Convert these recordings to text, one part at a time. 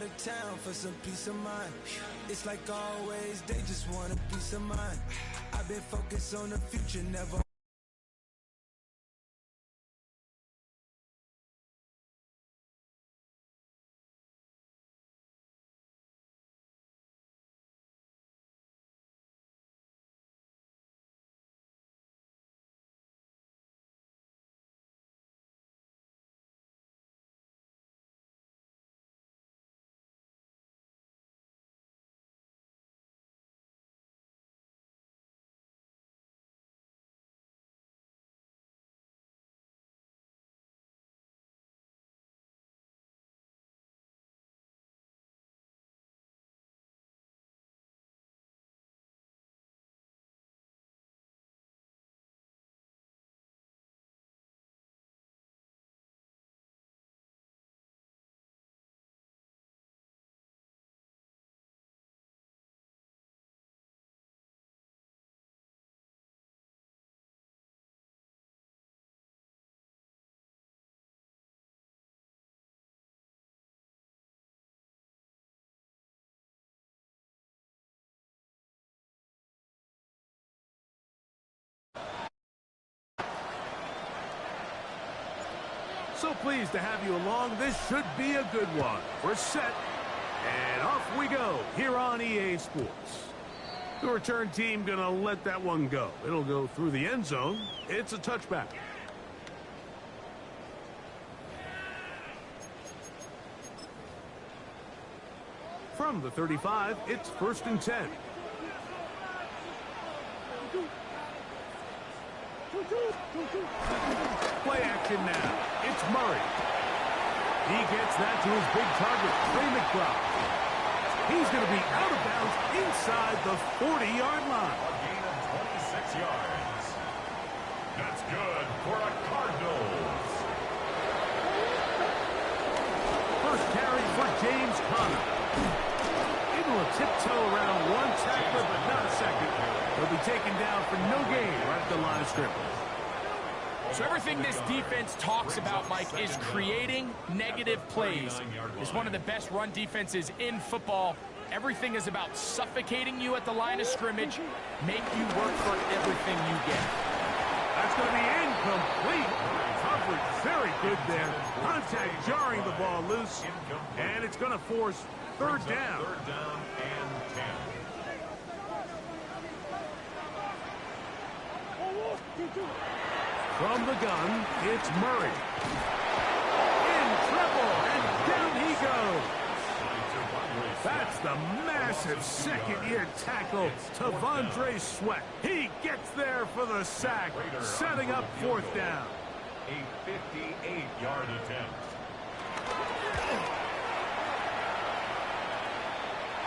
of town for some peace of mind. It's like always, they just want a peace of mind. I've been focused on the future, never. So pleased to have you along. This should be a good one. We're set, and off we go here on EA Sports. The return team going to let that one go. It'll go through the end zone. It's a touchback. From the 35, it's 1st and 10. Play action now. It's Murray. He gets that to his big target, Trey McBride. He's going to be out of bounds inside the 40-yard line. A gain of 26 yards. That's good for the Cardinals. First carry for James Conner. Able to tiptoe around one tackler, but not a second. He'll be taken down for no gain right at the line of scrimmage. So everything this defense talks about, Mike, is creating negative plays. It's one of the best run defenses in football. Everything is about suffocating you at the line of scrimmage, make you work for everything you get. That's going to be incomplete. Coverage very good there. Contact jarring the ball loose, and it's going to force third down. Third down and 10. From the gun, it's Murray. In trouble, and down he goes. That's the massive second-year tackle, T'Vondre Sweat. He gets there for the sack, setting up 4th down. A 58-yard attempt.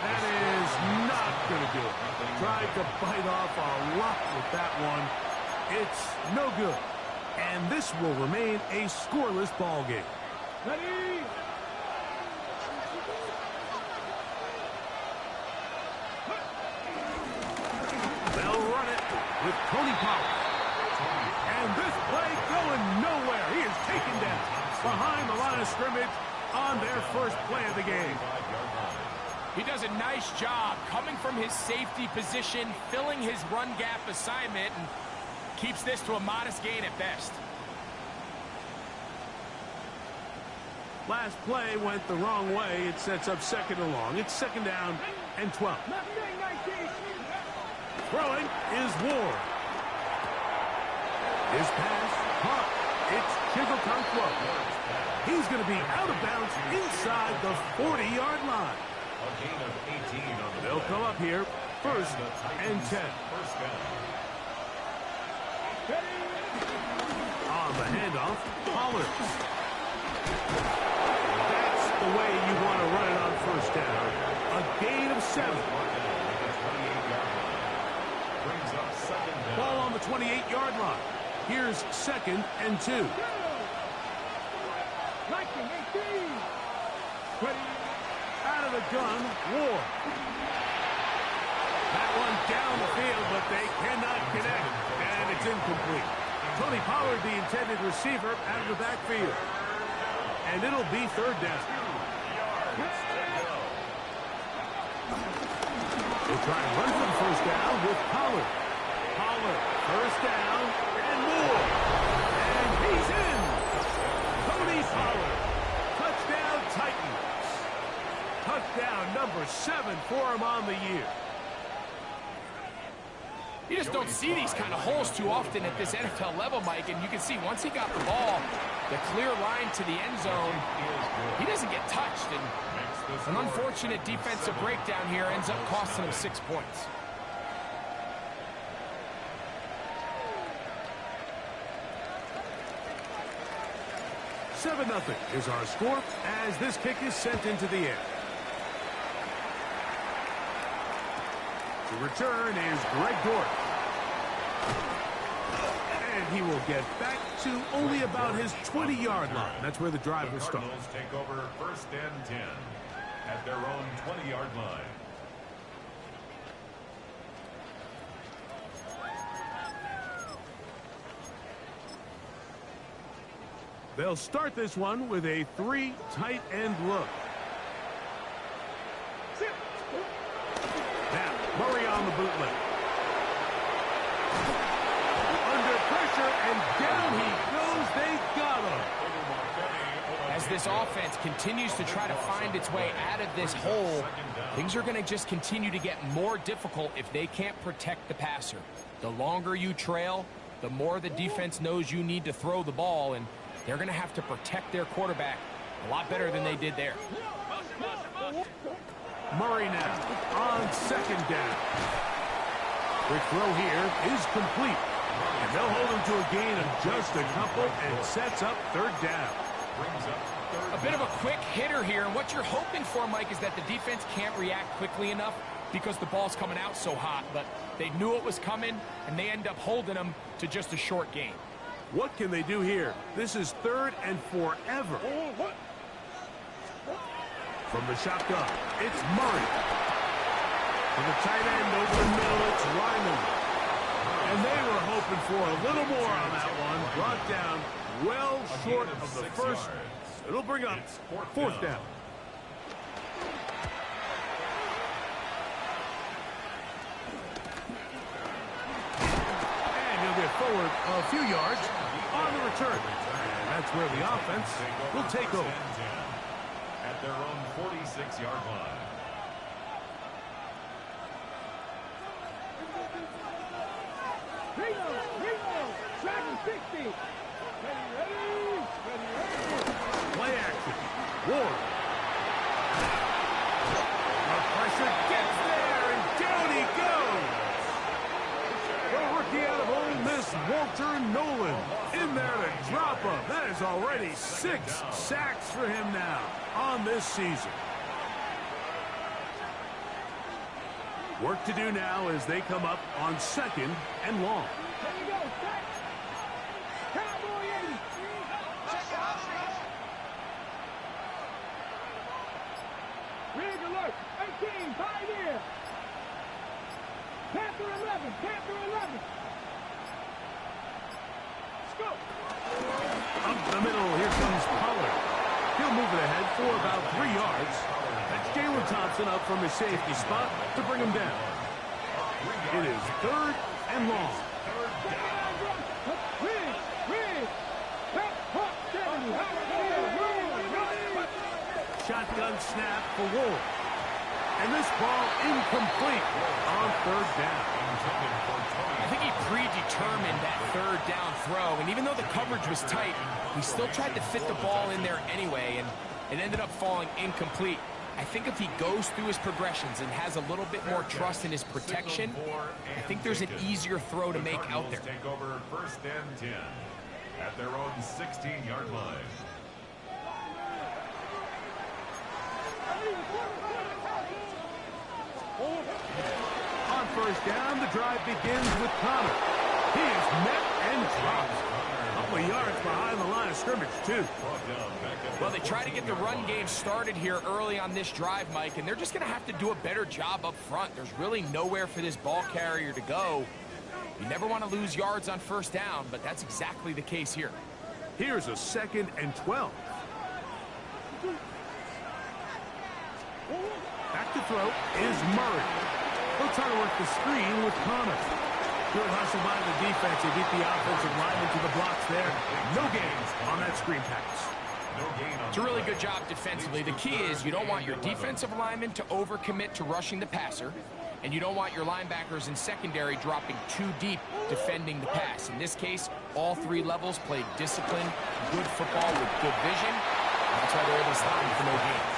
That is not going to do it. Tried to bite off a lot with that one. It's no good. And this will remain a scoreless ball game. Ready? They'll run it with Tony Pollard. And this play going nowhere. He is taken down behind the line of scrimmage on their first play of the game. He does a nice job coming from his safety position, filling his run gap assignment, and keeps this to a modest gain at best. Last play went the wrong way. It sets up 2nd and long. It's 2nd down and 12. Throwing is Ward. His pass caught. It's Chigokonkwo. He's going to be out of bounds inside the 40-yard line. A gain of 18 on the They'll come up here 1st and 10. First down. On the handoff, Pollard. That's the way you want to run it on 1st down. A gain of 7. Ball on the 28-yard line. Here's 2nd and 2. Out of the gun, Ward. That one down the field, but they cannot connect, and it's incomplete. Tony Pollard, the intended receiver, out of the backfield. And it'll be 3rd down. They'll try and run for the first down with Pollard. Pollard, first down, and more. And he's in. Tony Pollard. Touchdown, Titans. Touchdown number 7 for him on the year. You just don't see these kind of holes too often at this NFL level, Mike, and you can see once he got the ball, the clear line to the end zone, he doesn't get touched, and an unfortunate defensive breakdown here ends up costing him 6 points. Seven 0 is our score as this kick is sent into the air. The return is Greg Dortch. And he will get back to only about his 20-yard line. That's where the drive will start. Cardinals take over first and 10 at their own 20-yard line. They'll start this one with a 3 tight end look. Now, Murray on the bootleg. Under pressure, and down he goes. They got him. As this offense continues to try to find its way out of this hole, things are going to just continue to get more difficult if they can't protect the passer. The longer you trail, the more the defense knows you need to throw the ball, and they're going to have to protect their quarterback a lot better than they did there. Murray now on second down. Quick throw here is complete. And they'll hold him to a gain of just a couple and sets up third down. A bit of a quick hitter here, and what you're hoping for, Mike, is that the defense can't react quickly enough because the ball's coming out so hot. But they knew it was coming, and they end up holding them to just a short gain. What can they do here? This is third and forever. From the shotgun, it's Murray. For the tight end over the middle, it's Ryman. And they were hoping for a little more on that one. Brought down well short of the first. It'll bring up fourth down. And he'll get forward a few yards on the return. And that's where the offense will take over. At their own 46-yard line. Track and 60. Play action. Ward. The pressure gets there, and down he goes. The rookie out of Ole Miss, Walter Nolan, in there to drop him. That is already 6 sacks for him now on this season. Work to do now as they come up on second and long. There you go, set. Cowboy 80. Rig alert. 18, Pioneer. Panther 11, Panther 11. Scoop. Up the middle, here comes Pollard. He'll move it ahead for about 3 yards. That's Jalen Thompson up from his safety spot to bring him down. It is third and long. Shotgun snap for Ward. And this ball incomplete on third down. I think he predetermined that third down throw, and even though the coverage was tight, he still tried to fit the ball in there anyway, and it ended up falling incomplete. I think if he goes through his progressions and has a little bit more trust in his protection, I think there's an easier throw to make out there. Take over first and 10 at their own 16-yard line. On first down, the drive begins with Connor. He is met and dropped. A couple of yards behind the line of scrimmage, too. Well, they try to get the run game started here early on this drive, Mike, and they're just going to have to do a better job up front. There's really nowhere for this ball carrier to go. You never want to lose yards on first down, but that's exactly the case here. Here's a 2nd and 12. Back to throw is Murray. He'll try to work the screen with Connor. Good hustle by the defense. They beat the offensive lineman to the blocks there. No gains on that screen pass. It's a really good job defensively. The key is you don't want your defensive lineman to overcommit to rushing the passer, and you don't want your linebackers in secondary dropping too deep defending the pass. In this case, all three levels played disciplined, good football with good vision. That's why they're able to stop him for no gain.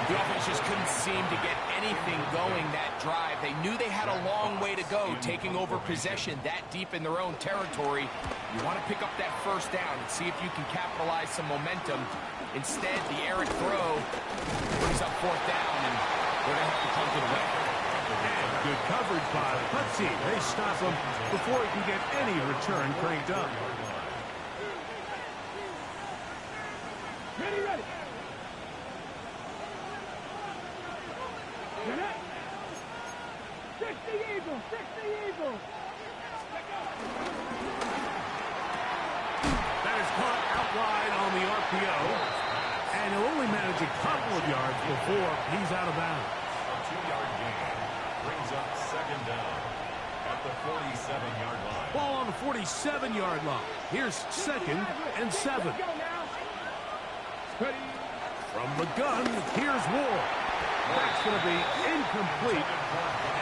The offense just couldn't seem to get anything going that drive. They knew they had a long way to go taking over possession that deep in their own territory. You want to pick up that first down and see if you can capitalize some momentum. Instead, the errant throw brings up fourth down, and they're going to have to punt it away. And good coverage by the punt team. They stop him before he can get any return cranked up. Ready, ready. You're not. 60 Eagles, 60 Eagles. That is caught out wide on the RPO. And he'll only manage a couple of yards before he's out of bounds. A 2-yard gain brings up second down at the 47-yard line. Ball on the 47-yard line. Here's 2nd and 7. Go now. Ready. From the gun, here's Ward. That's going to be incomplete.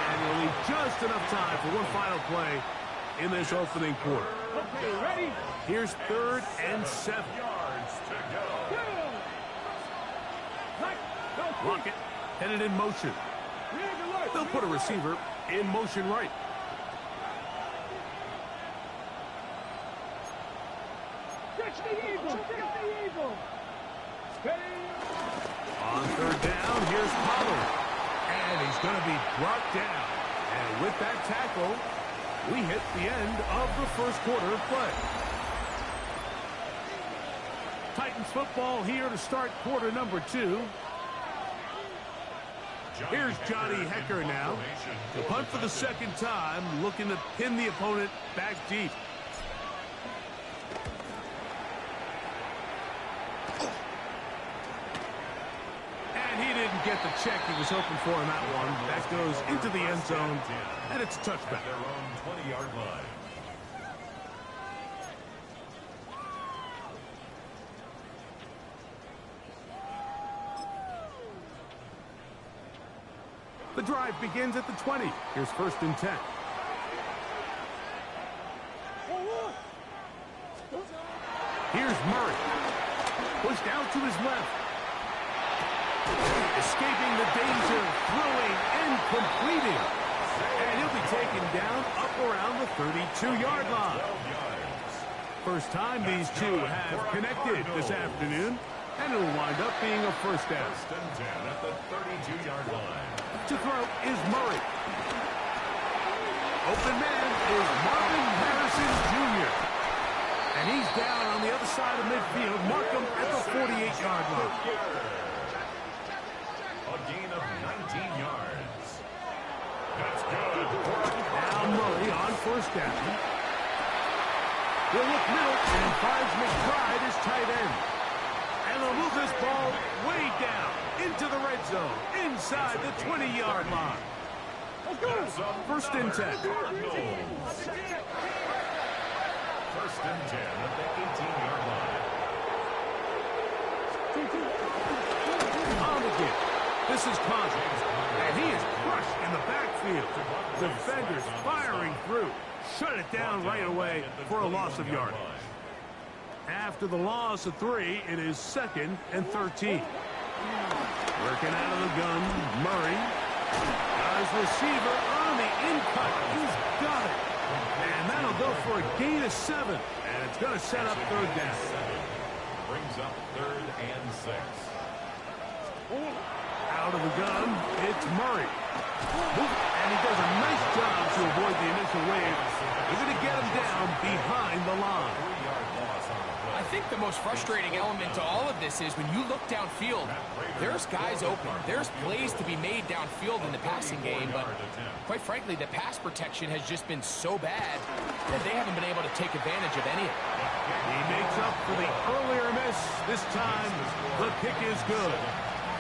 And he'll leave just enough time for one final play in this opening quarter. Okay, ready. Here's 3rd and 7. Yards to go. Lockett headed in motion. They'll put a receiver in motion right. On 3rd down, here's Pollard. And he's going to be brought down. And with that tackle, we hit the end of the first quarter of play. Titans football here to start quarter number 2. Here's Johnny Hecker now. To punt for the second time, looking to pin the opponent back deep. And he didn't get the check he was hoping for in that one. That goes into the end zone, and it's a touchback. At their own 20-yard line. The drive begins at the 20. Here's 1st and 10. Here's Murray. Pushed out to his left. Escaping the danger, throwing and completing. And he'll be taken down up around the 32-yard line. First time these two have connected this afternoon. And it'll wind up being a first down. 1st and 10 at the 32-yard line. To throw is Murray. Open man is Marvin Harrison Jr. And he's down on the other side of midfield. Mark him at the 48-yard line. A gain of 19 yards. That's good. Now Murray on 1st down. He'll look middle and finds McBride as tight end. And they'll move this ball way down into the red zone, inside the 20-yard line. 1st and 10. Cardinals. 1st and 10 at the 18-yard line. On again. This is Conner. And he is crushed in the backfield. Defenders firing through. Shut it down right away for a loss of yardage. After the loss of 3, it is 2nd and 13. Working out of the gun, Murray. Got his receiver on the in-cut. He's got it. And that'll go for a gain of 7. And it's going to set up 3rd down. Brings up 3rd and 6. Out of the gun, it's Murray. And he does a nice job to avoid the initial wave. They're going to get him down behind the line. 3-yard loss on the play. I think the most frustrating element to all of this is when you look downfield, there's guys open. There's plays to be made downfield in the passing game, but quite frankly, the pass protection has just been so bad that they haven't been able to take advantage of any of it. He makes up for the earlier miss. This time, the kick is good.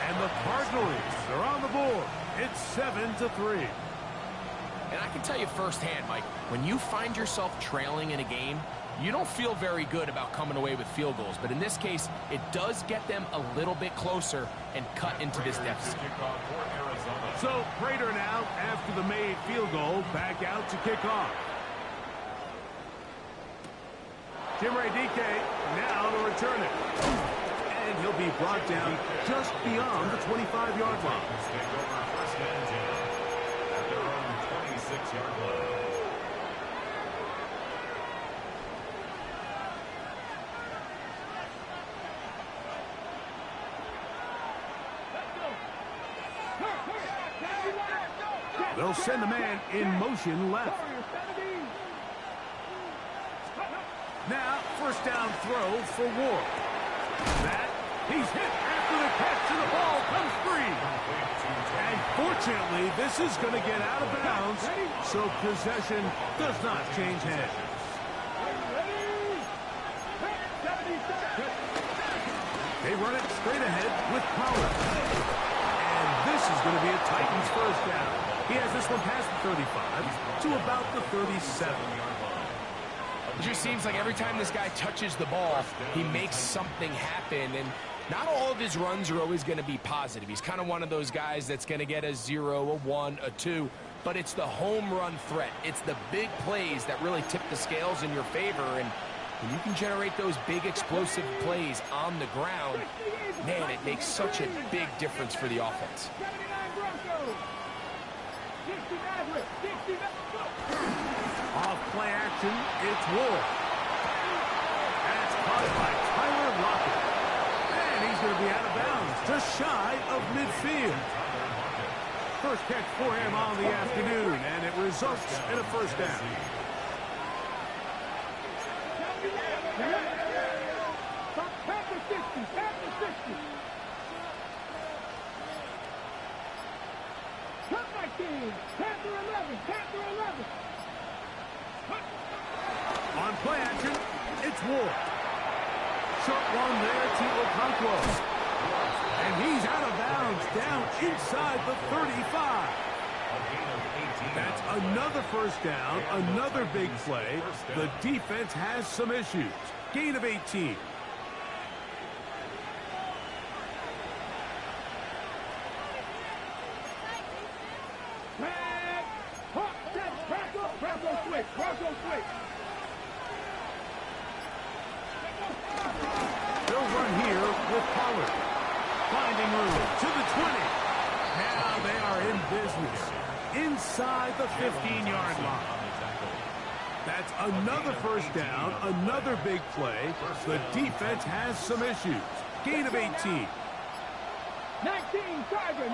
And the Cardinals are on the board. It's 7-3. And I can tell you firsthand, Mike, when you find yourself trailing in a game, you don't feel very good about coming away with field goals. But in this case, it does get them a little bit closer and cut into this deficit. So Prater now, after the made field goal, back out to kick off. Jimmy DK now to return it. And he'll be brought down just beyond the 25-yard line. First and 10 at their own 26-yard line. They'll send the man in motion left. Now, first down throw for Ward. That, he's hit after the catch, and the ball comes free. And fortunately, this is going to get out of bounds, so possession does not change hands. They run it straight ahead with Pollard. And this is going to be a Titans first down. He has this one past the 35 to about the 37-yard line. It just seems like every time this guy touches the ball, he makes something happen. And not all of his runs are always going to be positive. He's kind of one of those guys that's going to get a 0, a 1, a 2. But it's the home run threat. It's the big plays that really tip the scales in your favor. And when you can generate those big explosive plays on the ground, man, it makes such a big difference for the offense. Off play action, it's Ward. That's caught by Tyler Lockett. And he's going to be out of bounds, just shy of midfield. First catch for him on the afternoon, and it results in a first down. On play action, it's Ward. Short one there to Okonkwo. And he's out of bounds, down inside the 35. That's another first down, another big play. The defense has some issues. Gain of 18. They'll run here with Pollard. Finding room to the 20. Now they are in business. Inside the 15-yard line. That's another first down, another big play. The defense has some issues. Gain of 18. 19 Tiger.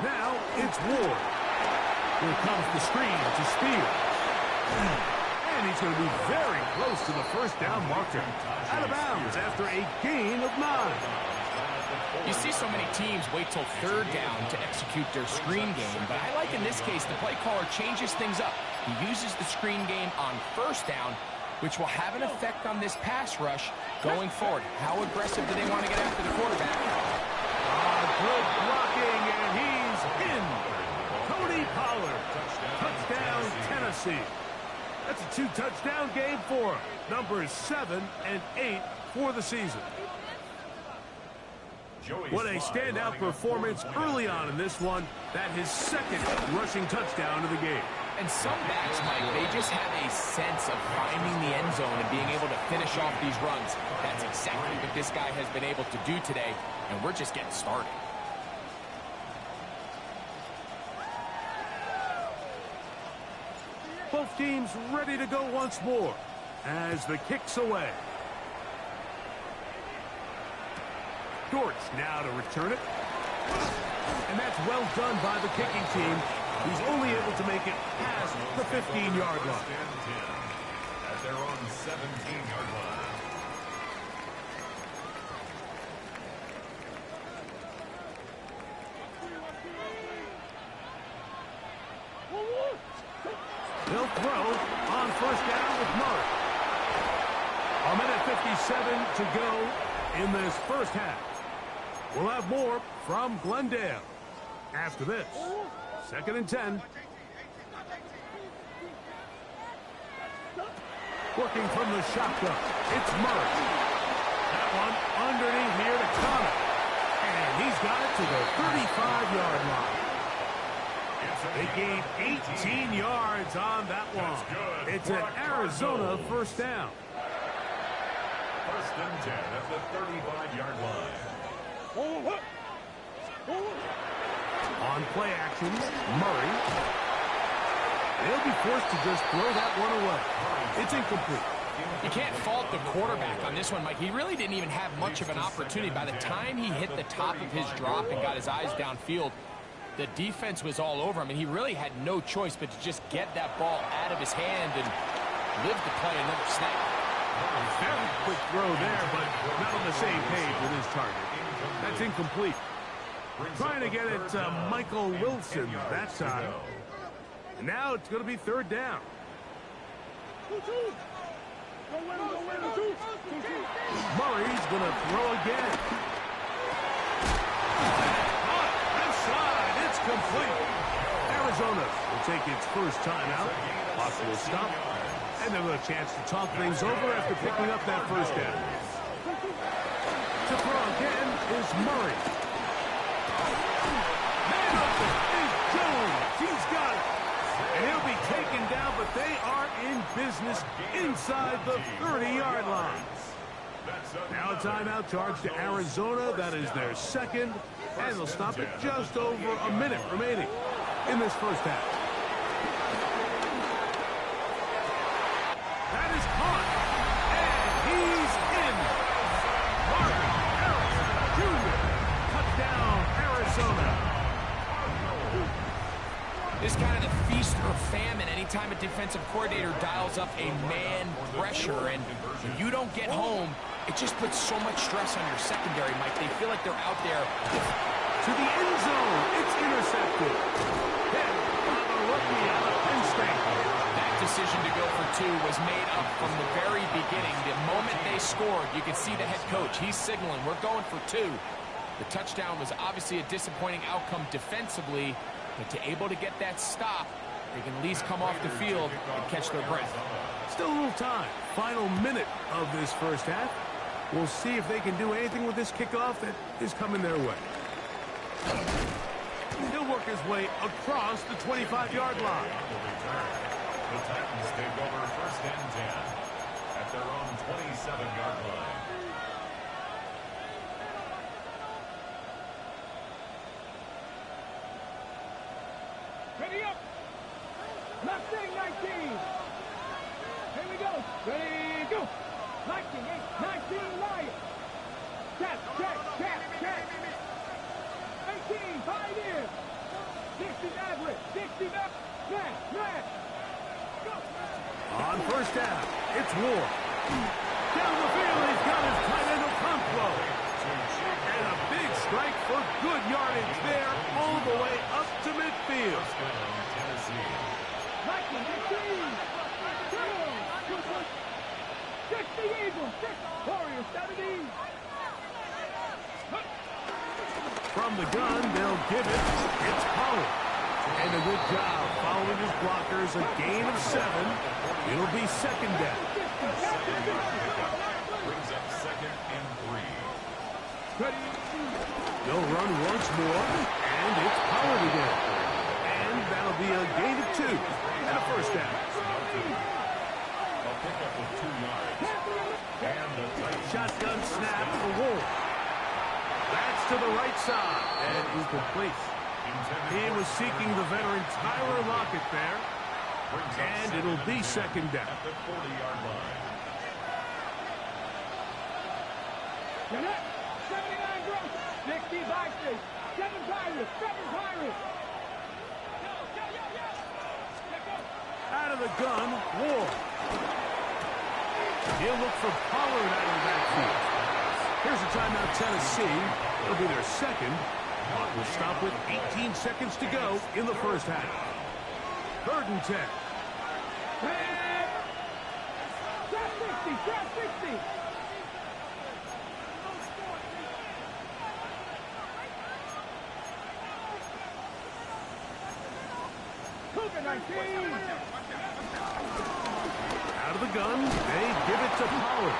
Now it's Ward. Here comes the screen to Spears. And he's going to be very close to the first down marker. Out of bounds after a gain of 9. You see so many teams wait till third down to execute their screen game, but I like in this case the play caller changes things up. He uses the screen game on first down, which will have an effect on this pass rush going forward. How aggressive do they want to get after the quarterback? Good blocking, and he's in. Tony Pollard. Touchdown, Tennessee. That's a 2-touchdown game for him. Numbers 7 and 8 for the season. What a standout performance early on in this one. That his second rushing touchdown of the game. And some backs, Mike, they just have a sense of finding the end zone and being able to finish off these runs. That's exactly what this guy has been able to do today, and we're just getting started. Both teams ready to go once more as the kick's away. Dortch now to return it. And that's well done by the kicking team. He's only able to make it past the 15-yard line. At their own 17-yard line. He'll throw on first down with Murray. 1:57 to go in this first half. We'll have more from Glendale after this. 2nd and 10. Working from the shotgun. It's Murray. That one underneath here to Connor. And he's got it to the 35-yard line. They gained 18 yards on that one. It's an Arizona first down. 1st and 10 at the 35-yard line. On play action, Murray. They'll be forced to just throw that one away. It's incomplete. You can't fault the quarterback on this one, Mike. He really didn't even have much of an opportunity. By the time he hit the top of his drop and got his eyes downfield, the defense was all over him, and he really had no choice but to just get that ball out of his hand and live to play another snap. Very quick throw there, but not on the same page with his target. That's incomplete. Trying to get it to Michael Wilson that time. And now it's going to be 3rd down. Murray's going to throw again. Left side, it's complete. Arizona will take its first timeout. Clock will stop. And they'll have a chance to talk things over after picking up that first down. To throw again is Murray. Man open is Jones. He's got it. And he'll be taken down, but they are in business inside the 30-yard line. Now a timeout charge to Arizona. That is their 2nd. And they'll stop it just over a minute remaining in this first half. That is caught. And he's in. Marvin Harrison Jr. Touchdown, Arizona. This kind of the feast or famine anytime a defensive coordinator dials up a man pressure, and if you don't get home, it just puts so much stress on your secondary, Mike. They feel like they're out there. To the end zone. It's intercepted. Hit by the rookie out of Penn State. That decision to go for 2 was made up from the very beginning. The moment they scored, you could see the head coach. He's signaling, we're going for 2. The touchdown was obviously a disappointing outcome defensively, but to able to get that stop, they can at least come off the field and catch their breath. Still a little time. Final minute of this first half. We'll see if they can do anything with this kickoff that is coming their way. He'll work his way across the 25-yard line. The Titans take over 1st and 10 at their own 27-yard line. Ready up. Left thing, 19. Here we go. Ready, go. 19, 19, Lion. Check. 18, 5 in. 60 average. 60 back. Man. Go. On first down, it's Ward. Down the field, he's got his tight end Okonkwo. And a big strike for good yardage there, all the way up to midfield. 60 Eagles, 6 Warriors, 70. From the gun, they'll give it. It's Pollard. And a good job following his blockers, a gain of 7. It'll be 2nd down. Brings up 2nd and 3. They'll run once more, and it's Pollard again. And that'll be a gain of 2 and a first down. They'll pick up with 2 yards. And the Titans. Shotgun snap for Ward. That's to the right side, and incomplete. He was seeking the veteran Tyler Lockett there, and it'll be 2nd down. At the 40-yard line. 79 gross, 60 Vikings, 7 Pirates, 7 Pirates. Out of the gun, Ward. He'll look for Pollard out of the backfield. Here's a timeout, Tennessee. It'll be their 2nd. Clock will stop with 18 seconds to go in the first half. 3rd and 10. Trap 60. Out of the gun, they give it to Pollard.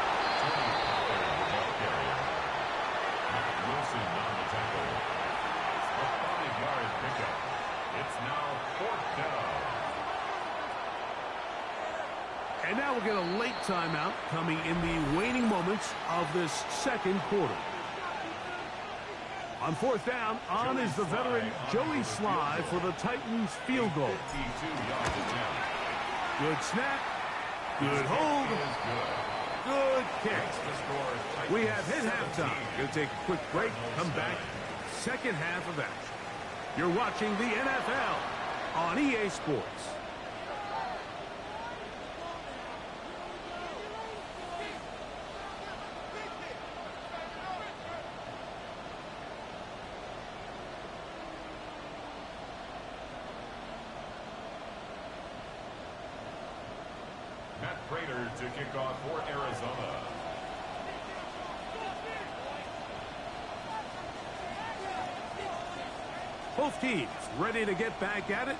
Wilson on the tackle. A 5-yard pickup. It's now 4th down. And now we'll get a late timeout coming in the waning moments of this second quarter. On 4th down, on is the veteran Joey Sly for the Titans field goal. 52-yard attempt. Good snap. Good hold. Good kick. We have hit halftime. Going to take a quick break. Come back. Second half of action. You're watching the NFL on EA Sports. Prater to kick off for Arizona. Both teams ready to get back at it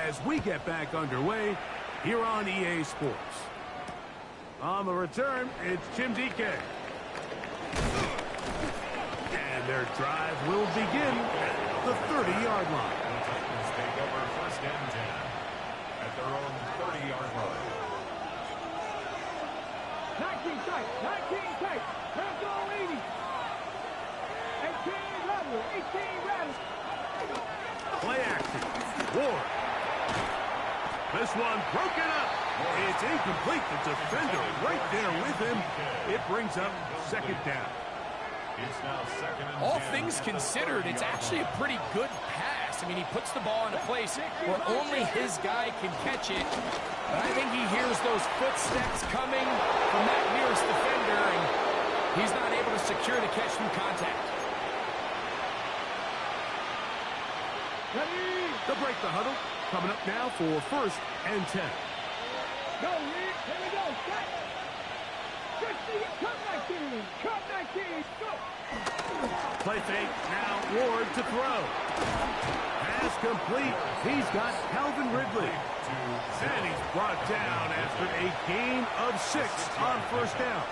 as we get back underway here on EA Sports. On the return, it's Jim DK. And their drive will begin at the 30-yard line. The Titans take over 1st and 10 at their own 30-yard line. 19 tight, 19 tight. Let's go 80. 18 level, 18 rattle. Play action. Ward. This one broken up. It's incomplete. The defender right there with him. It brings up 2nd down. It's now 2nd and 10. All things considered, it's actually a pretty good pass. I mean, he puts the ball in a place where only his guy can catch it. But I think he hears those footsteps coming from that nearest defender, and he's not able to secure the catch through contact. Ready? They'll break the huddle. Coming up now for 1st and 10. Go, Reed. Here we go. Set. 50. Cut 19. Cut 19. Go. Play fake. Now Ward to throw. Pass complete. He's got Calvin Ridley. And he's brought down after a gain of 6 on 1st down.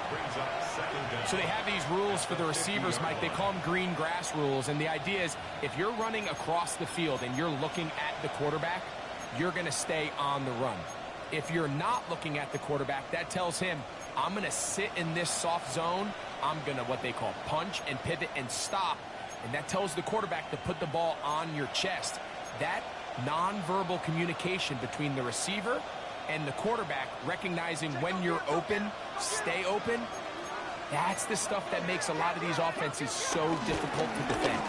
So they have these rules for the receivers, Mike. They call them green grass rules. And the idea is if you're running across the field and you're looking at the quarterback, you're going to stay on the run. If you're not looking at the quarterback, that tells him, I'm going to sit in this soft zone. I'm going to what they call punch and pivot and stop. And that tells the quarterback to put the ball on your chest. That nonverbal communication between the receiver and the quarterback, recognizing when you're open, stay open, that's the stuff that makes a lot of these offenses so difficult to defend.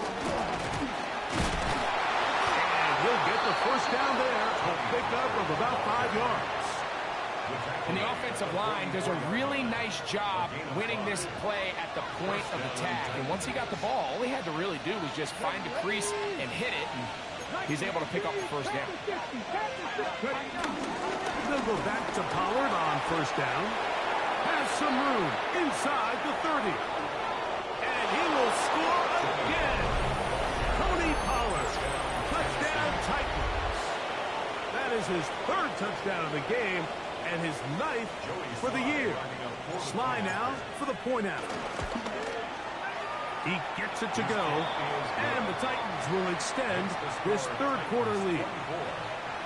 And he'll get the 1st down there, a pickup of about 5 yards. And the offensive line does a really nice job winning this play at the point of attack. And once he got the ball, all he had to really do was just find a crease and hit it. And he's able to pick up the 1st down. They'll go back to Pollard on 1st down. Has some room inside the 30. And he will score again. Tony Pollard. Touchdown Titans. That is his 3rd touchdown of the game and his 9th for the year. Sly now for the point after. He gets it to go, and the Titans will extend this 3rd quarter lead.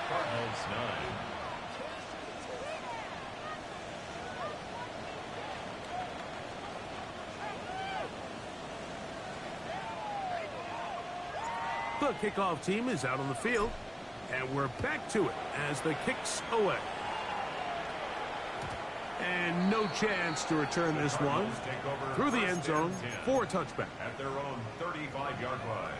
Cardinals 9. The kickoff team is out on the field, and we're back to it as the kick's away. And no chance to return this one through the end zone for a touchback. At their own 35-yard line.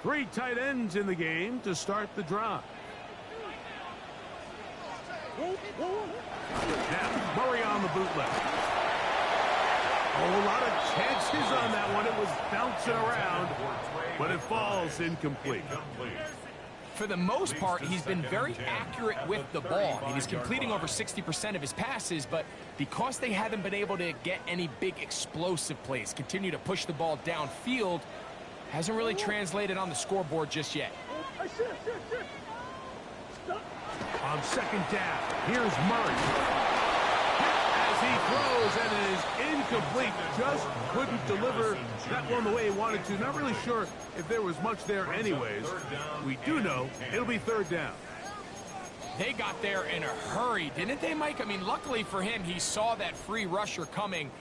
Three tight ends in the game to start the drive. Now, Murray on the bootleg. Oh, a lot of chances on that one. It was bouncing around, but it falls incomplete. For the most part, he's been very accurate with the ball. I mean, he's completing over 60% of his passes, but because they haven't been able to get any big explosive plays, continue to push the ball downfield, hasn't really translated on the scoreboard just yet. On second down, here's Murray. As he throws, and it is incomplete. Just couldn't deliver that one the way he wanted to. Not really sure if there was much there anyways. We do know it'll be third down. They got there in a hurry, didn't they, Mike? I mean, luckily for him, he saw that free rusher coming,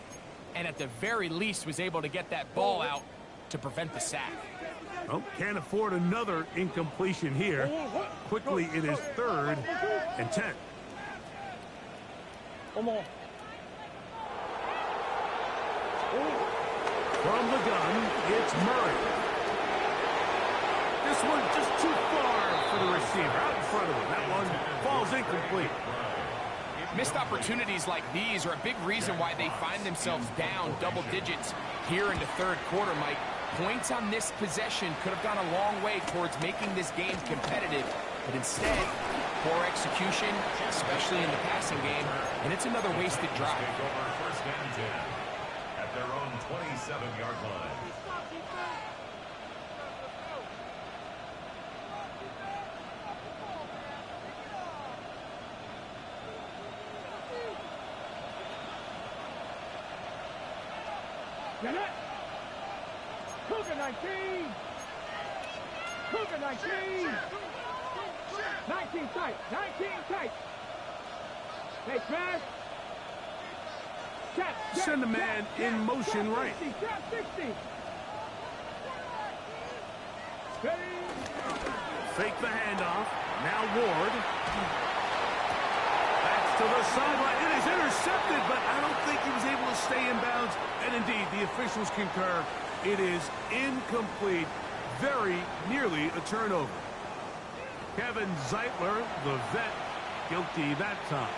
and at the very least was able to get that ball out to prevent the sack. Well, can't afford another incompletion here. Quickly, it is 3rd and 10. Come on. From the gun, it's Murray. This one just too far for the receiver. Out in front of him. That one falls incomplete. Missed opportunities like these are a big reason why they find themselves down double digits here in the third quarter, Mike. Points on this possession could have gone a long way towards making this game competitive, but instead, poor execution, especially in the passing game, and it's another wasted drive. Take over first and 10 at their own 27-yard line. Get it! Cougar 19! Cougar 19! 19 tight! 19 tight! Hey, smash! Send the man in motion right. 60! 60! Fake the handoff. Now Ward. That's to the sideline. It is intercepted, but I don't think he was able to stay in bounds. And indeed, the officials concur. It is incomplete. Very nearly a turnover. Kevin Zeitler, the vet, guilty that time.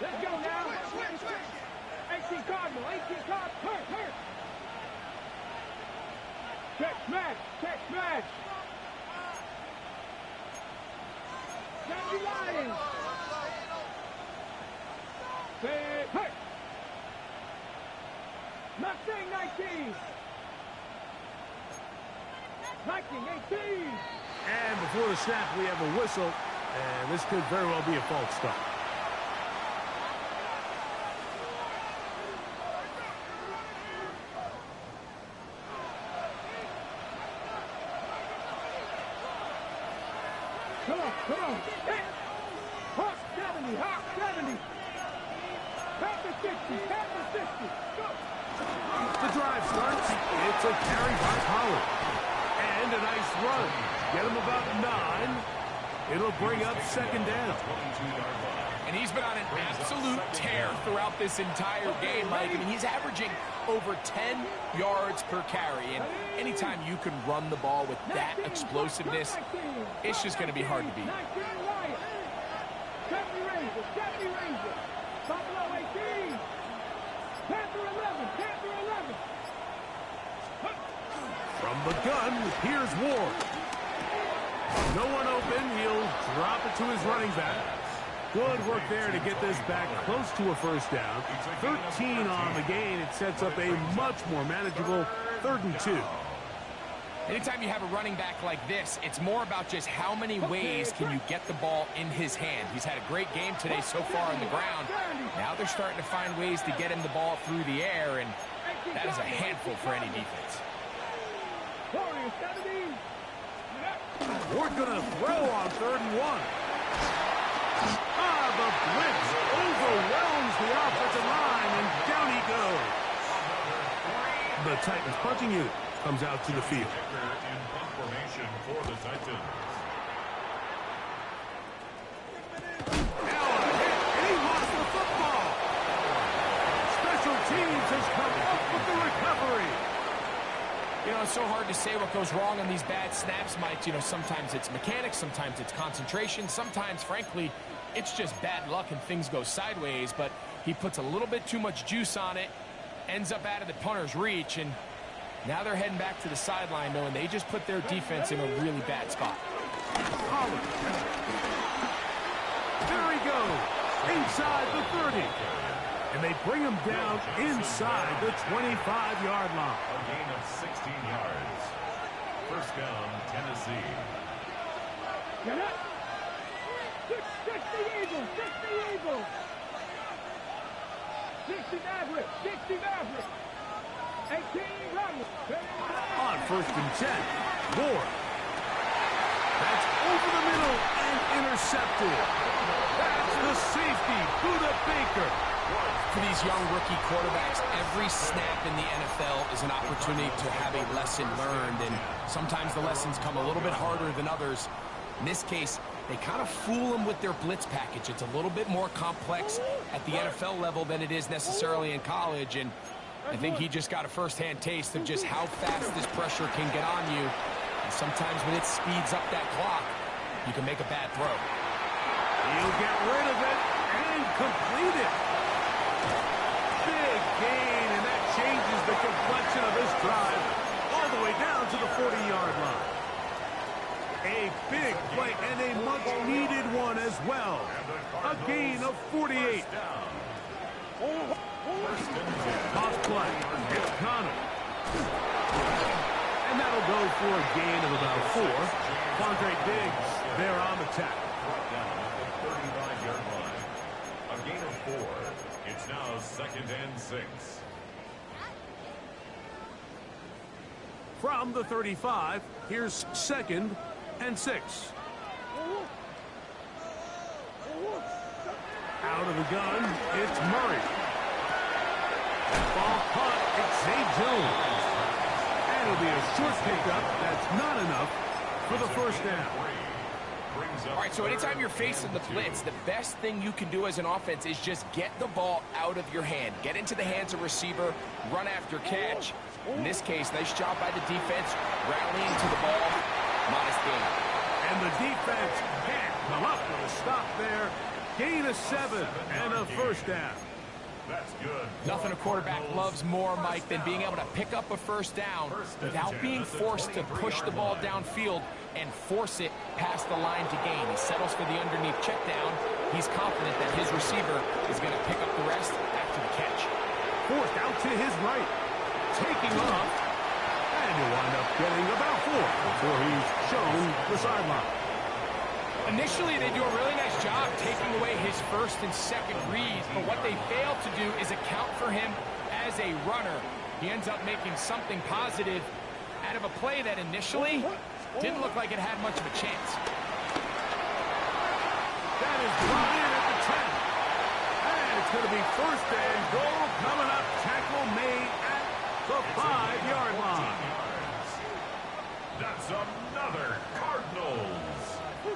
Let's go now! 18 Cardinal! 18 Cardinal! Hurt! Check smash! Check smash! Sandy Lions! Say hurt! Mustang 19! 19, 18! And before the snap, we have a whistle. And this could very well be a false start. Come on. Hey. Hawk 70, Hawk 70. Panther 60, Panther 60. Go. The drive starts. It's a carry by Pollard. And a nice run. Get him about 9. It'll bring up second down. And he's been on an absolute tear throughout this entire game, Mike. I mean, he's averaging over 10 yards per carry. And anytime you can run the ball with that explosiveness, it's just going to be hard to beat. 19 Lions. 70 Rangers. 70 Rangers. Buffalo 18. Panther 11. Panther 11. From the gun, here's Ward. No one open. He'll drop it to his running back. Good work there to get this back close to a first down. 13 on the gain. It sets up a much more manageable 3rd and 2. Anytime you have a running back like this, it's more about just how many ways can you get the ball in his hand. He's had a great game today so far on the ground. Now they're starting to find ways to get him the ball through the air, and that is a handful for any defense. Ward gonna throw on 3rd and 1. The blitz overwhelms the offensive line, and down he goes. The Titans punching unit comes out to the field. In formation for the Titans. Now a hit, and he lost the football. Special teams has come up with the recovery. You know, it's so hard to say what goes wrong on these bad snaps, Mike. You know, sometimes it's mechanics, sometimes it's concentration, sometimes, frankly, it's just bad luck and things go sideways, but he puts a little bit too much juice on it, ends up out of the punter's reach, and now they're heading back to the sideline knowing they just put their defense in a really bad spot. There he goes, inside the 30. And they bring him down inside the 25-yard line. A gain of 16 yards. First down, Tennessee. Get up. 60 Eagles, 60 Eagles. 60 Maverick, 60 Maverick. 18 Rebels. On 1st and 10, Moore. That's over the middle and intercepted. That's the safety, Buda Baker. For these young rookie quarterbacks, every snap in the NFL is an opportunity to have a lesson learned, and sometimes the lessons come a little bit harder than others. In this case, they kind of fool them with their blitz package. It's a little bit more complex at the NFL level than it is necessarily in college, and I think he just got a first-hand taste of just how fast this pressure can get on you. And sometimes when it speeds up that clock, you can make a bad throw. He'll get rid of it and complete it. Big gain, and that changes the complexion of this drive all the way down to the 40-yard line. A big play and a much-needed one as well. A gain of 48. Off play. It's Connor. And that'll go for a gain of about 4. Quandre Diggs there on the tackle. Down at the 35-yard line. A gain of 4. It's now 2nd and 6. From the 35, here's 2nd and 6. Out of the gun, it's Murray. Ball caught, it's Zay Jones. And it'll be a short pickup. That's not enough for the first down. All right, so anytime you're facing the blitz, the best thing you can do as an offense is just get the ball out of your hand. Get into the hands of receiver, run after catch. In this case, nice job by the defense, rallying to the ball. Modest gain. And the defense can't come up with a stop there. Gain of 7 and a first down. That's good. Nothing a quarterback loves more, Mike, than being able to pick up a first down without being forced to push the ball downfield and force it past the line to gain. He settles for the underneath check down. He's confident that his receiver is going to pick up the rest after the catch. Forced out to his right. Taking off. And he'll wind up getting about 4 before he's shown the sideline. Initially, they do a really nice job taking away his first and second reads, but what they fail to do is account for him as a runner. He ends up making something positive out of a play that initially didn't look like it had much of a chance. That is brought in at the 10. And it's going to be 1st and goal coming up. Tackle made at the 5-yard line. That's another Cardinals. 1st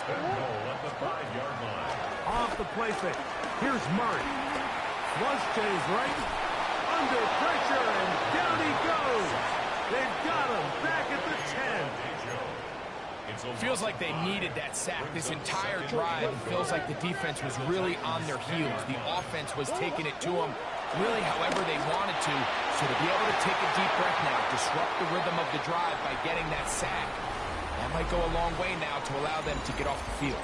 and goal at the 5-yard line. Off the play fake. Here's Murray. Flush to his right. Under pressure, and down he goes. They've got him back at the 10. Feels like they needed that sack this entire drive. It feels like the defense was really on their heels. The offense was taking it to them really however they wanted to. So to be able to take a deep breath now, disrupt the rhythm of the drive by getting that sack, that might go a long way now to allow them to get off the field.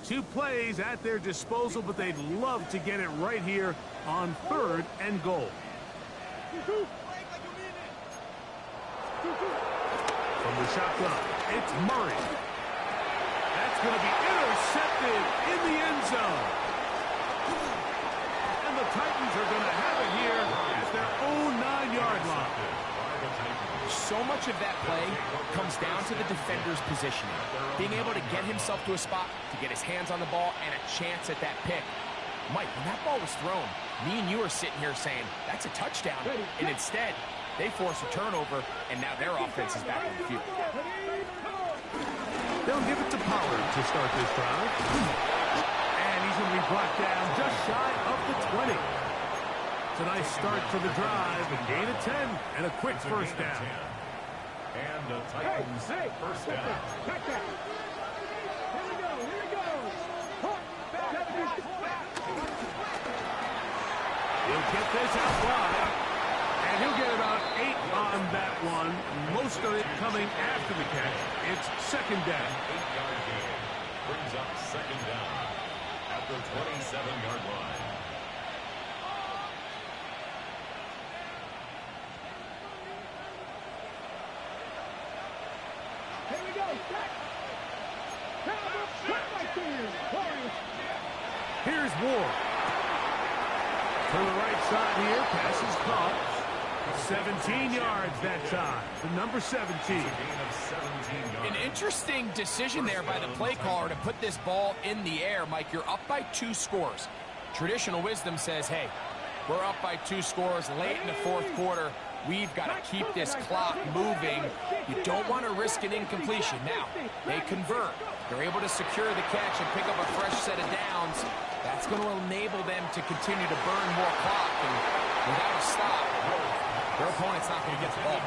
Two plays at their disposal, but they'd love to get it right here on 3rd and goal. From the shotgun, it's Murray. That's going to be intercepted in the end zone. And the Titans are going to have it here at their own 9-yard line. So much of that play comes down to the defender's positioning. Being able to get himself to a spot, to get his hands on the ball, and a chance at that pick. Mike, when that ball was thrown, me and you are sitting here saying, that's a touchdown. And instead, they force a turnover, and now their offense is back on the field. They'll give it to Pollard to start this drive. And he's going to be brought down just shy of the 20. It's a nice start to the drive, a gain of 10, and a quick first down. And the Titans first down. Check that. Here we go. He'll get this out wide, and he'll get about 8 on that one, most of it coming after the catch. It's second down. 8-yard gain brings up second down at the 27-yard line. Here we go. Check. Here's Ward. To the right side here, pass is caught. 17 yards that time for number 17. An interesting decision there by the play caller to put this ball in the air. Mike, you're up by 2 scores. Traditional wisdom says, hey, we're up by 2 scores late in the fourth quarter. We've got to keep this clock moving. You don't want to risk an incompletion. Now, they convert. They're able to secure the catch and pick up a fresh set of downs. That's going to enable them to continue to burn more clock. And without a stop, their opponent's not going to get the ball.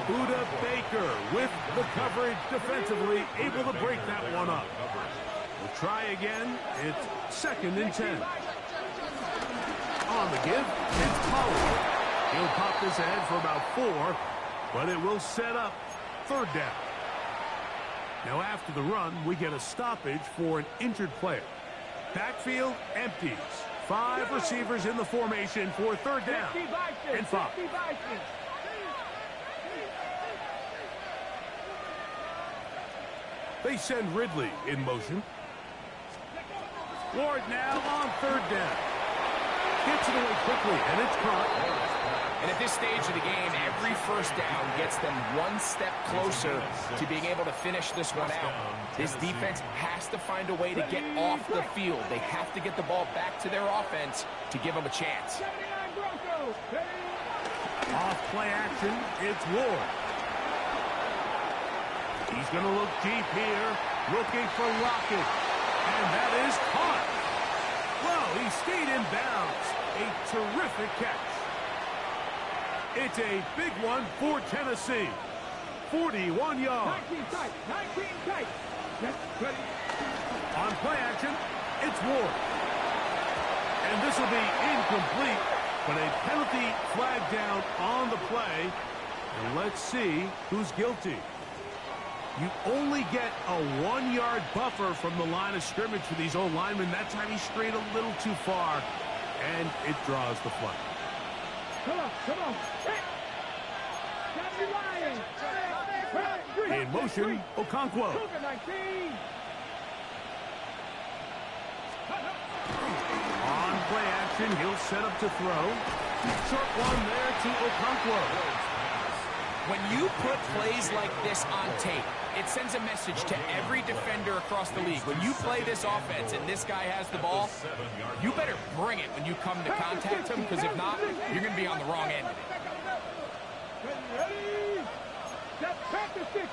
Buda Baker with the coverage defensively, able to break that one up. We'll try again. It's second and 10. On the give, it's Pollard. He'll pop this ahead for about 4, but it will set up third down. Now after the run, we get a stoppage for an injured player. Backfield empties. 5 receivers in the formation for third down and 5. They send Ridley in motion. Ward now on third down. Gets it away quickly, and it's caught. And at this stage of the game, every first down gets them one step closer to being able to finish this one out. This defense has to find a way to get off the field. They have to get the ball back to their offense to give them a chance. Off play action, it's Ward. He's going to look deep here, looking for Lockett. And that is caught. Well, he stayed in bounds. A terrific catch. It's a big one for Tennessee. 41 yards. 19 tight. Ready. On play action, it's Ward. And this will be incomplete, but a penalty flag down on the play. And let's see who's guilty. You only get a 1-yard buffer from the line of scrimmage for these old linemen. That time he strayed a little too far, and it draws the flag. Come on. In motion, Okonkwo. On play action, he'll set up to throw. Short one there to Okonkwo. When you put plays like this on tape, it sends a message to every defender across the league. When you play this offense and this guy has the ball, you better bring it when you come to contact him, because if not, you're going to be on the wrong end of it. Ready. Pass to 60. 18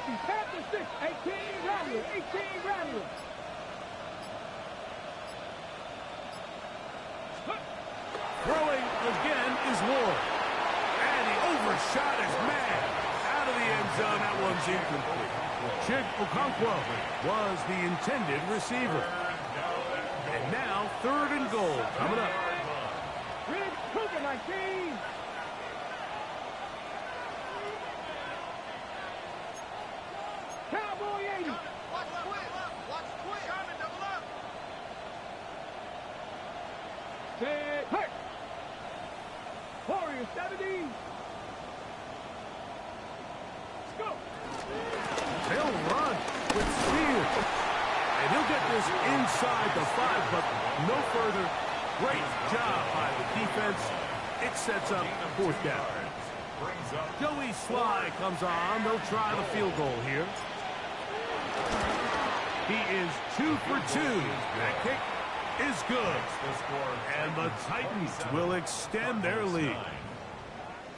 Rattler. Throwing again is Ward. And he overshot his man. Out of the end zone, that one's incomplete. Chig Okonkwo was the intended receiver. And now, third and goal coming up. Cougar 19. Cowboy 80. Watch quick. Sherman, double up. Set. Hurt. Warrior 70. Let's go. They'll run with speed. And he'll get this inside the 5, but no further. Great job by the defense. It sets up fourth down. Joey Sly comes on. They'll try the field goal here. He is 2 for 2. That kick is good. And the Titans will extend their lead.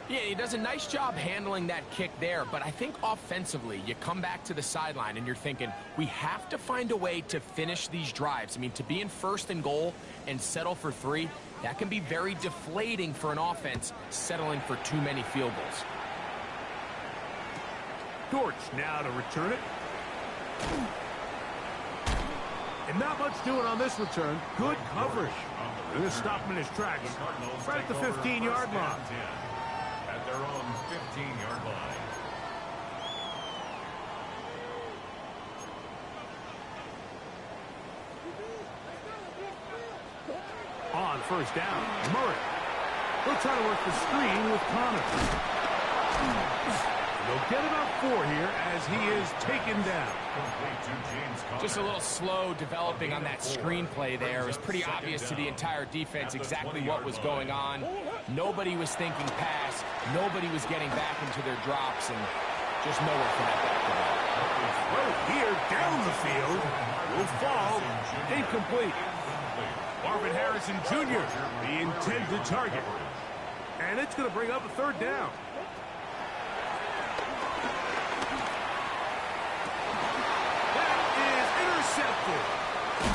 Yeah, he does a nice job handling that kick there, but I think offensively, you come back to the sideline and you're thinking, we have to find a way to finish these drives. I mean, to be in first and goal and settle for 3, that can be very deflating for an offense settling for too many field goals. Dortch now to return it. And not much doing on this return. Good coverage. They're going to stop him in his tracks. Right at the 15-yard line. At their own 15-yard line. On first down, Murray. He'll try to work the screen with Connor. They'll get about 4 here as he is taken down. Just a little slow developing on that screenplay there. It was pretty obvious to the entire defense exactly what was going on. Nobody was thinking pass. Nobody was getting back into their drops, and just nowhere for that back to go. Right here down the field will fall incomplete. Marvin Harrison Jr., the intended target. And it's going to bring up a 3rd down.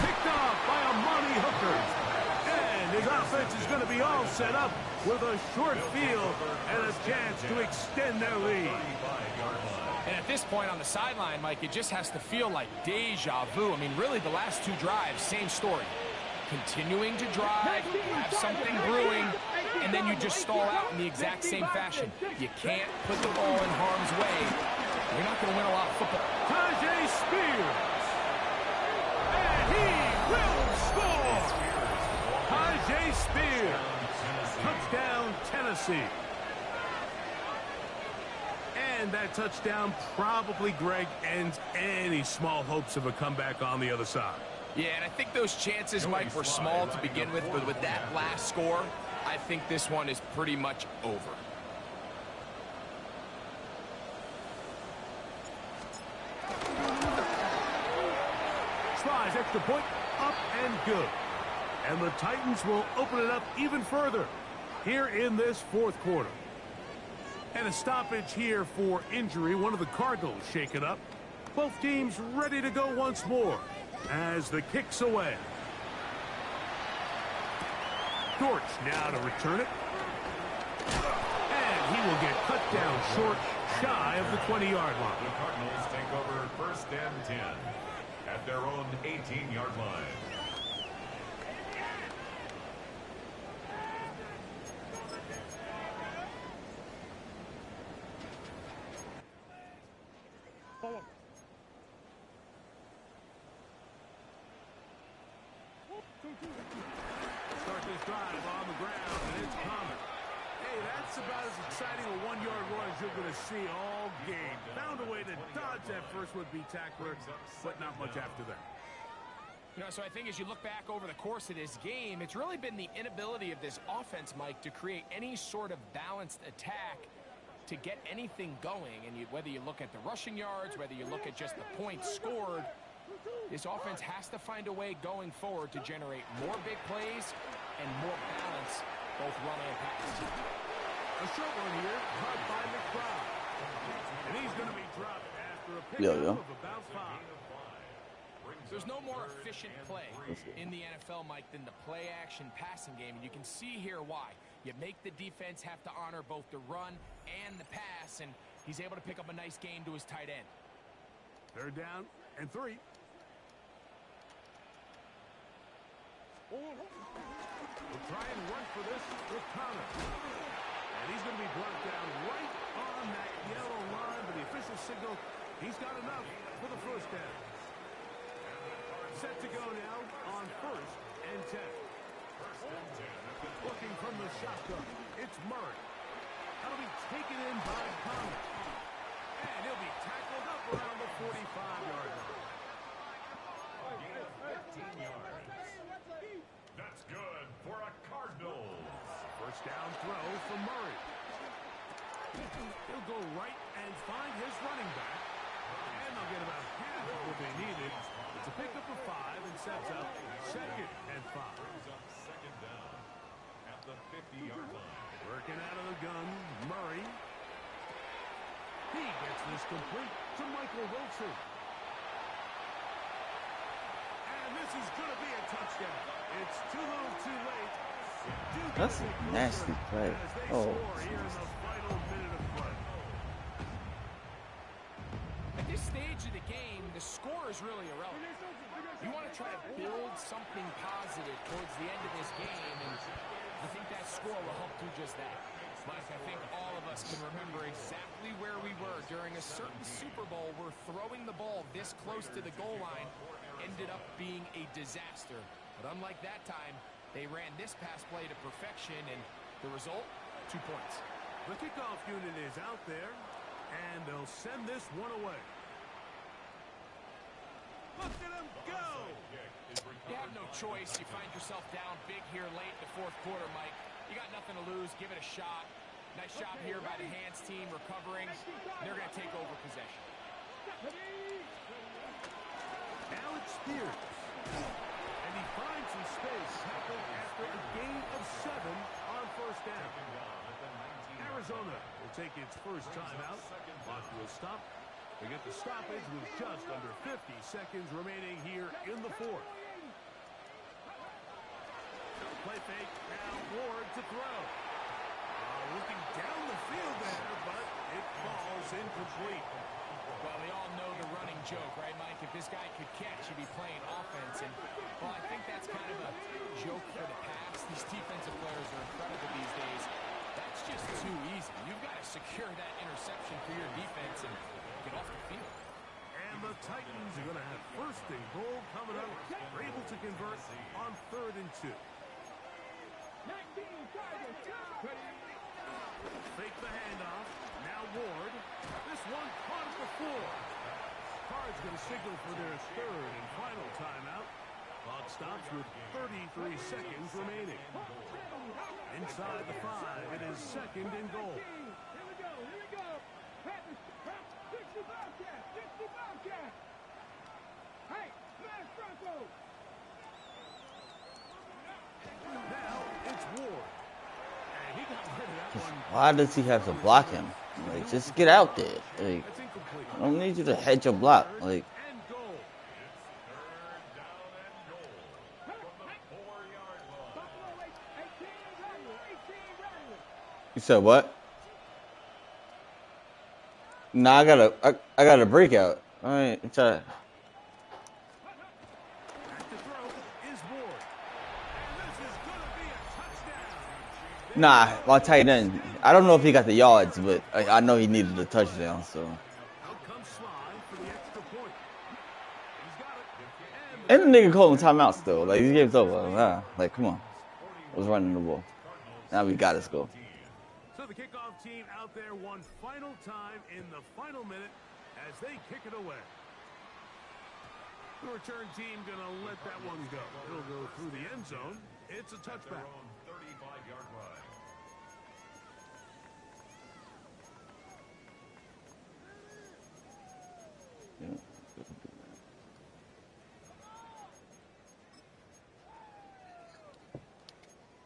Picked off by Amani Hooker. And his offense is going to be all set up with a short field and a chance to extend their lead. And at this point on the sideline, Mike, it just has to feel like deja vu. I mean, really, the last 2 drives, same story. Continuing to drive, have something brewing, and then you just stall out in the exact same fashion. You can't put the ball in harm's way. You're not going to win a lot of football. Tajay Spears. He will score! Tajay Spears. Touchdown, Tennessee. And that touchdown probably, Greg, ends any small hopes of a comeback on the other side. Yeah, and I think those chances, Mike, were small to begin with, but with that last score, I think this one is pretty much over. Tries extra point, up and good. And the Titans will open it up even further here in this 4th quarter. And a stoppage here for injury. One of the Cardinals shaken up. Both teams ready to go once more as the kick's away. Dortch now to return it. And he will get cut down short, shy of the 20-yard line. The Cardinals take over 1st and 10 at their own 18-yard line. Start this drive on the ground, and it's Connor. Hey, that's about as exciting a 1-yard run as you're going to see all game. Found a way to dodge that first would-be tackler, but not much after that. You know, so I think as you look back over the course of this game, it's really been the inability of this offense, Mike, to create any sort of balanced attack to get anything going. And whether you look at the rushing yards, whether you look at just the points scored, this offense has to find a way going forward to generate more big plays and more balance, both run and pass. A short one here, caught by McBride. And he's going to be dropped after a pickup of about 5. There's no more efficient play in the NFL, Mike, than the play-action passing game. And you can see here why. You make the defense have to honor both the run and the pass, and he's able to pick up a nice gain to his tight end. 3rd down and 3. We'll try and run for this with Connor. And he's going to be brought down right on that yellow line, but the official signal, he's got enough for the 1st down. Set to go now on 1st and 10. Looking from the shotgun, it's Murray. That'll be taken in by Connor. And he'll be tackled up around the 45-yard line. 15 yards. That's good for a Cardinals. 1st down throw for Murray. He'll go right and find his running back. And they'll get about half of what they needed. It's a pickup of 5 and sets up 2nd and 5. Brings up 2nd down at the 50-yard line. Working out of the gun, Murray complete to Michael Wilson. And this is going to be a touchdown. It's too little too late. That's a nasty play. Oh. Here in the final minute of play. At this stage of the game, the score is really irrelevant. You want to try to build something positive towards the end of this game, and I think that score will help do just that. Mike, I think all of us can remember exactly where we were during a certain Super Bowl where throwing the ball this close to the goal line ended up being a disaster. But unlike that time, they ran this pass play to perfection, and the result, 2 points. The kickoff unit is out there, and they'll send this one away. Look at him go! You have no choice. You find yourself down big here late in the fourth quarter, Mike. You got nothing to lose. Give it a shot. Nice job here by the hands team recovering. They're going to take over possession. Alex Spears. And he finds some space after a gain of 7 on first down. Arizona will take its first time out. Clock will stop. They get the stoppage with just under 50 seconds remaining here in the fourth. Play fake. Now Ward to throw. Looking down the field there, but it falls incomplete. Well, we all know the running joke, right, Mike? If this guy could catch, he'd be playing offense. And, well, I think that's kind of a joke for the past. These defensive players are incredible these days. That's just too easy. You've got to secure that interception for your defense and get off the field. And the Titans are going to have first and goal coming up. They're able to convert on 3rd and 2. Fake the handoff. Now Ward. This one caught at the 4. Cards going to signal for their 3rd and final timeout. Clock stops with 33 seconds remaining. Inside the 5, it is 2nd and goal. Here we go, here we go. 60 Bobcat, 60 Bobcat. Hey, smash Bronco. Now it's Ward. And he got rid of that one. Why does he have to block him? Like, just get out there. Like, That's incomplete. I don't need you to hedge your block. Like, And goal. Buffalo 18 Rattler, 18 Rattler. you said what? Nah, I got a breakout. All right, it's At the throw is Ward. And this is going to be a touchdown. Nah, my tight end. I don't know if he got the yards, but I know he needed a touchdown. So, Out comes Slide for the extra point. He's got it. and the nigga called him timeout still. Like, these game's over. Nah, like, come on. I was running the ball. Now we got to go. So the kickoff team out there one final time in the final minute as they kick it away. The return team going to let that one go. It'll go through the end zone. It's a touchback. 35-yard line.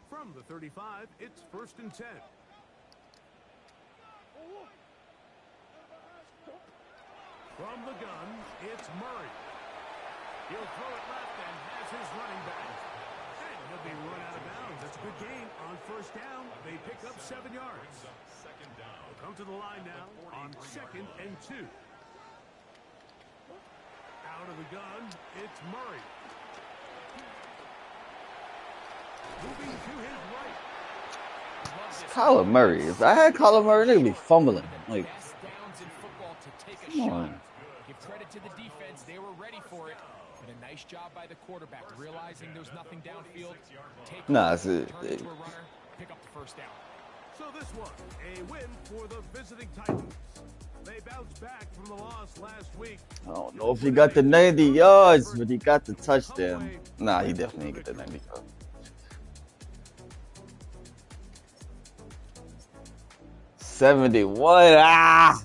From the 35, it's 1st and 10. From the gun, it's Murray. He'll throw it left and has his running back. And he'll be run out of bounds. That's a good gain on first down. They pick up 7 yards. Second down. They'll come to the line now on 2nd and 2. Out of the gun, it's Murray. Moving to his right. Kyler Murray. If I had Kyler Murray, they'd be fumbling. Like, Best downs in football to take a come shot. on. Give credit to the defense. They were ready for it. But a nice job by the quarterback, realizing there's nothing downfield. Take Nah, off, it's it. turn into a runner, pick up the first down. So this one, a win for the visiting Titans. They bounced back from the loss last week. I don't know if he got the 90 yards, but he got the touchdown. Nah, he definitely didn't get the 90 yards. 71. Ah!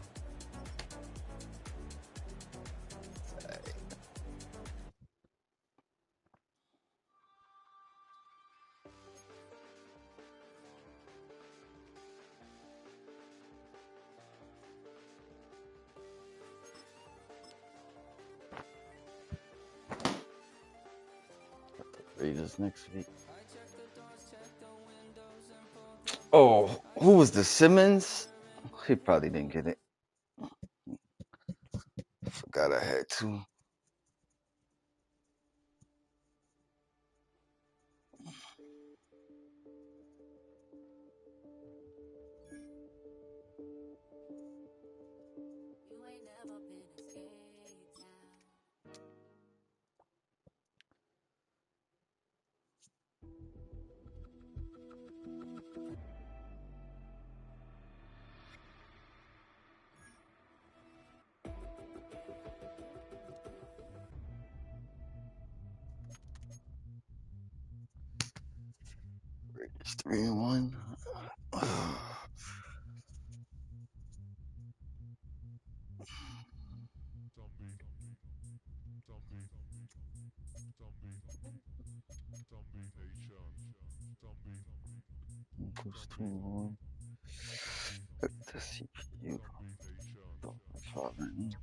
Raiders next week. Oh, who was the Simmons? He probably didn't get it. Forgot I had to. Raiders 3-1. Equals 2-1. The CPU. That's all I need.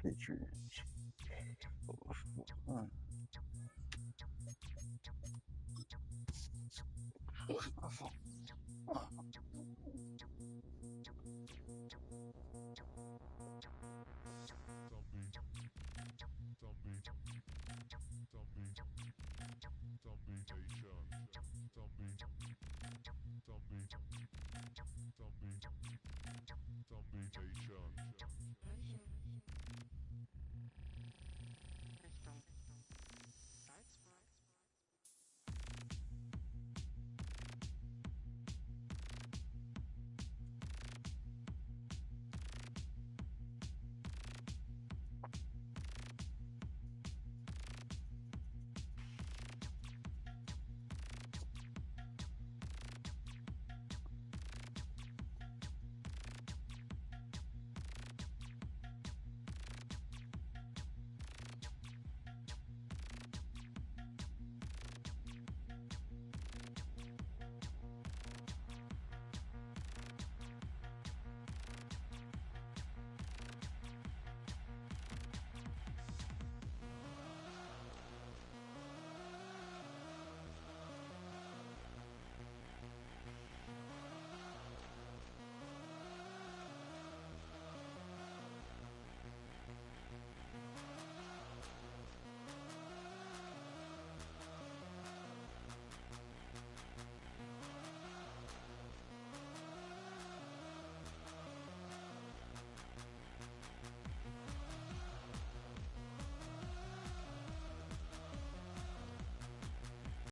Patriots.